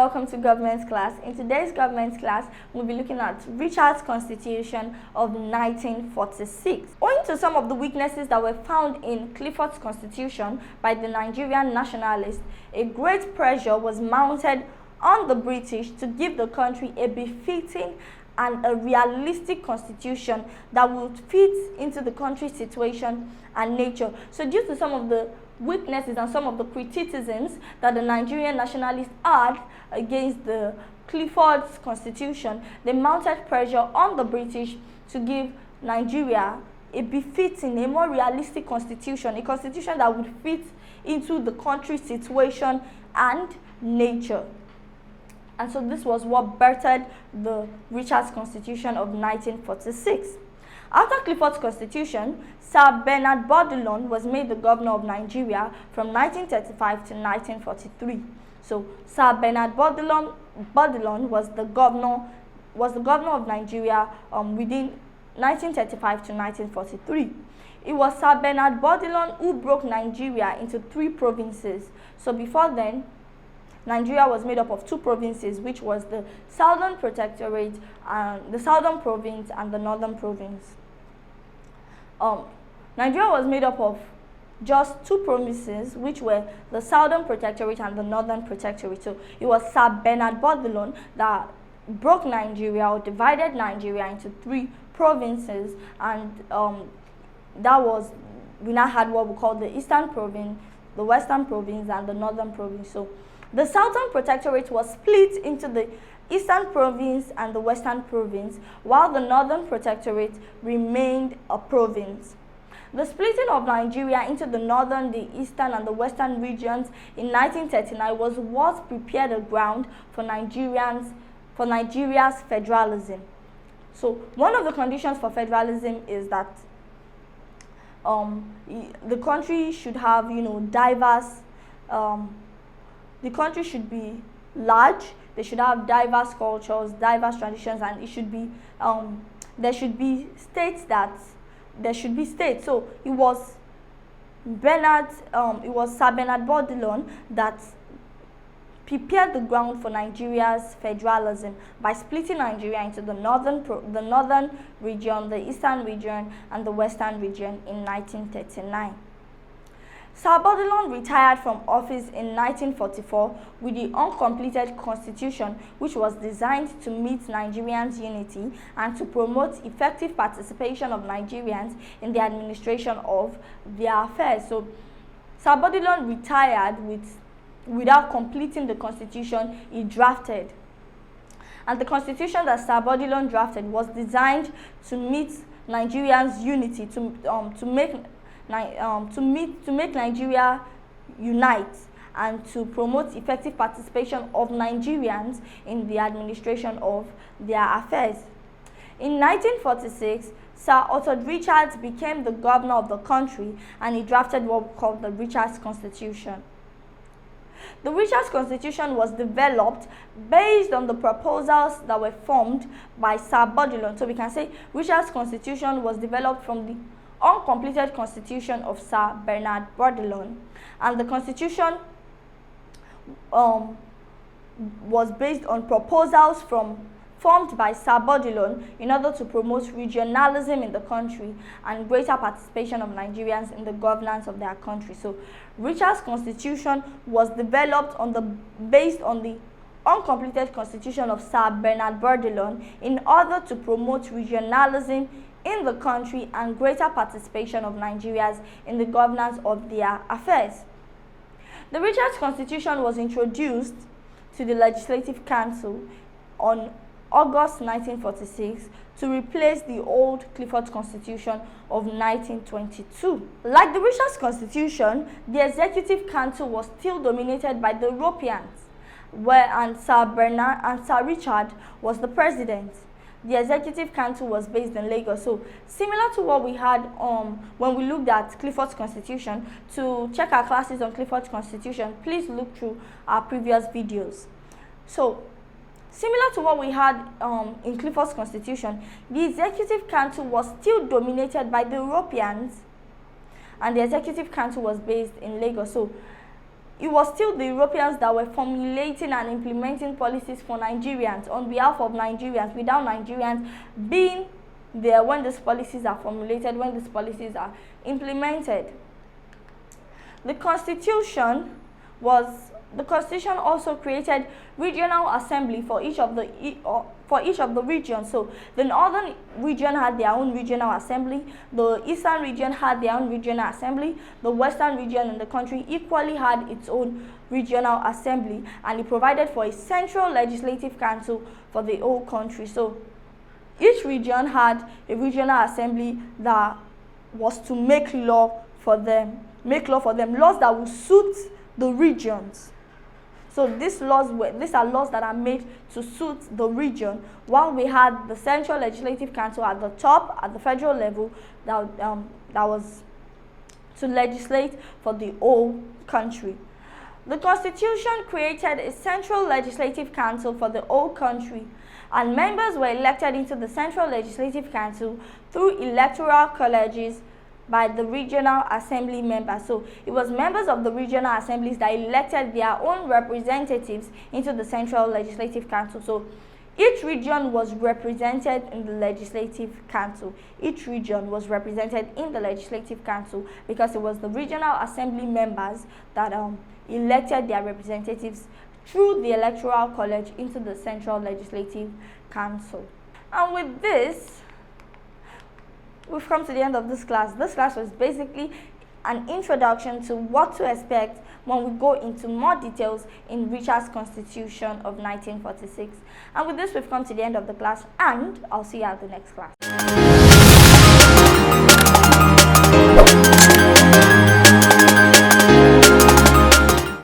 welcome to government class. In today's government class, we'll be looking at Richard's Constitution of 1946. Owing to some of the weaknesses that were found in Clifford's Constitution by the Nigerian nationalists, a great pressure was mounted on the British to give the country a befitting and a realistic constitution that would fit into the country's situation and nature. So due to some of the weaknesses and some of the criticisms that the Nigerian nationalists had against the Clifford's Constitution, they mounted pressure on the British to give Nigeria a befitting, a more realistic constitution, a constitution that would fit into the country's situation and nature. And so this was what birthed the Richard's Constitution of 1946. After Clifford's Constitution, Sir Bernard Bordelon was made the governor of Nigeria from 1935 to 1943. So Sir Bernard Bordelon was the governor of Nigeria within 1935 to 1943. It was Sir Bernard Bordelon who broke Nigeria into 3 provinces. So before then, Nigeria was made up of 2 provinces, which was the Southern Protectorate, the Southern Province and the Northern Province. Nigeria was made up of just 2 provinces, which were the Southern Protectorate and the Northern Protectorate. So it was Sir Bernard Bordelon that broke Nigeria or divided Nigeria into 3 provinces, and we now had what we call the Eastern Province, the Western Province, and the Northern Province. So the Southern Protectorate was split into the Eastern Province and the Western Province, while the Northern Protectorate remained a province. The splitting of Nigeria into the Northern, the Eastern, and the Western regions in 1939 was what prepared the ground for Nigeria's federalism. So one of the conditions for federalism is that the country should have, diverse. The country should be large. They should have diverse cultures, diverse traditions, and it should be there should be states. So it was Sir Bernard Bordelon that prepared the ground for Nigeria's federalism by splitting Nigeria into the northern region, the eastern region, and the western region in 1939. Sir Bordelon retired from office in 1944 with the uncompleted constitution, which was designed to meet Nigerians' unity and to promote effective participation of Nigerians in the administration of their affairs. So Sir Bordelon retired without completing the constitution he drafted. And the constitution that Sir Bordelon drafted was designed to meet Nigerians' unity, to make Nigeria unite and to promote effective participation of Nigerians in the administration of their affairs. In 1946, Sir Orchard Richards became the governor of the country, and he drafted what we call the Richard's Constitution. The Richard's Constitution was developed based on the proposals that were formed by Sir Bordelon. So we can say Richard's Constitution was developed from the uncompleted constitution of Sir Bernard Bordelon, and the constitution was based on proposals formed by Sir Bordelon in order to promote regionalism in the country and greater participation of Nigerians in the governance of their country. So Richard's Constitution was developed based on the uncompleted constitution of Sir Bernard Bordelon in order to promote regionalism in the country and greater participation of Nigerians in the governance of their affairs. The Richard's Constitution was introduced to the Legislative Council on August 1946 to replace the old Clifford Constitution of 1922. Like the Richard's Constitution, the Executive Council was still dominated by the Europeans, and Sir Richard was the president. The Executive Council was based in Lagos. So similar to what we had when we looked at Clifford's Constitution. To check our classes on Clifford's Constitution, please look through our previous videos. So similar to what we had in Clifford's Constitution, the Executive Council was still dominated by the Europeans, and the Executive Council was based in Lagos. So it was still the Europeans that were formulating and implementing policies for Nigerians on behalf of Nigerians, without Nigerians being there when these policies are formulated, when these policies are implemented. The Constitution also created regional assembly for each of the regions. So the northern region had their own regional assembly, the eastern region had their own regional assembly, the western region in the country equally had its own regional assembly, and it provided for a central legislative council for the whole country. So each region had a regional assembly that was to make law for them, laws that would suit the regions. So these are laws that are made to suit the region, while we had the Central Legislative Council at the top, at the federal level, that was to legislate for the whole country. The Constitution created a Central Legislative Council for the whole country, and members were elected into the Central Legislative Council through electoral colleges by the regional assembly members. So it was members of the regional assemblies that elected their own representatives into the Central Legislative Council. So each region was represented in the Legislative Council. Each region was represented in the Legislative Council because it was the regional assembly members that elected their representatives through the Electoral College into the Central Legislative Council. And with this, we've come to the end of this class. This class was basically an introduction to what to expect when we go into more details in Richard's Constitution of 1946. And with this, we've come to the end of the class, and I'll see you at the next class.